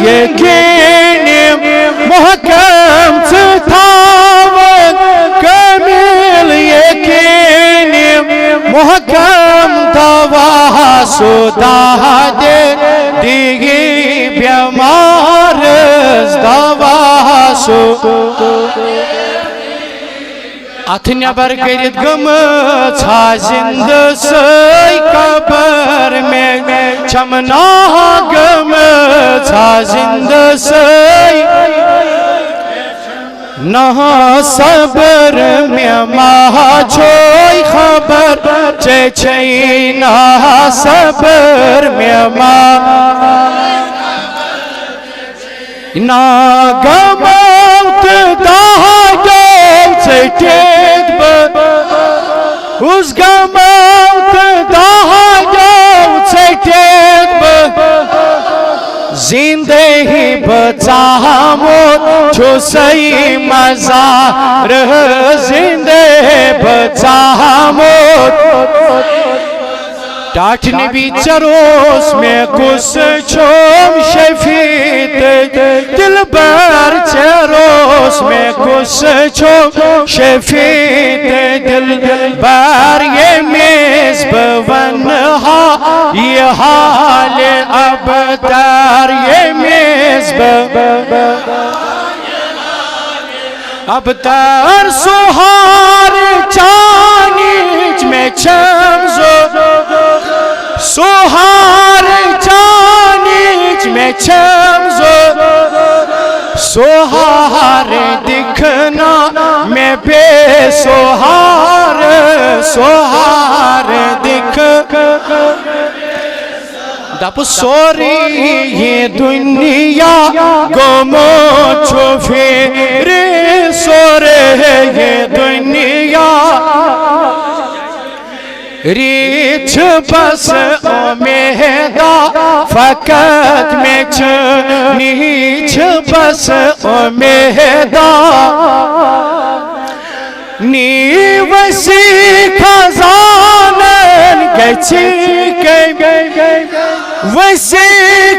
یقین محکم تھاون کامل یقین محکم دوا سودا دے دیگی بیمارز دوا سو اتھ نبر کرت گمت زند سی قبر میں چمنا گمت زند سی نہ صبر میں ماہ چھوئی خبر چی نہ صبر میں ماہ نہ گمت ٹھیک اس گمت ٹھیک زندگی بچامت چھو سی مزار زندگی بچامت ٹاٹ نبی چروس میں کس چھوم شفیت دل بر چروس میں کس چھوم شفیت دل بر یہ میز بونہا یہ حال ابتر یہ میز ابتر سہار چانیچ میں چمزو سہار چانیچ میں چمزو سہار دکھنا میں بے سہار سہار دکھ دپ سوری یہ دنیا گمو چھو پھر سورے یہ دنیا ریچھ بس امیدہ فقط میں نیچھ بس امیدہ نیوسی خزانن گچی گئی وسی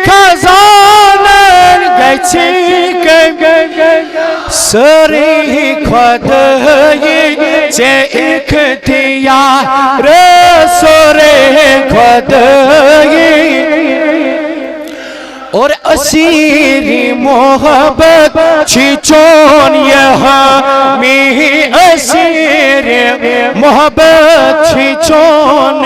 خزانن گچی گئی سری خدای چے اختیار سری خدای اور اسیری محبت چھی چون یہاں می اسیری محبت چھی چون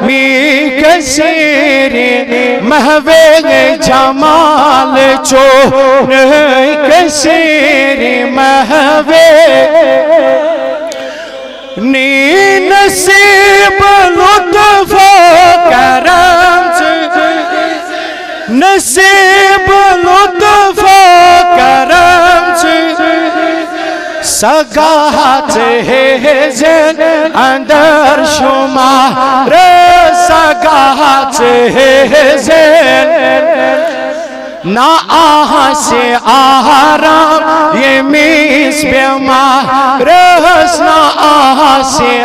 می کسیری محوے جمال چون کسیری محوے نی نصیب لطف کرم نصیب لطف کرم سگاہت حزن اندر شمار سگاہت حزن نہ آہ سے آرام یہ میز بیمار نہ آہ سے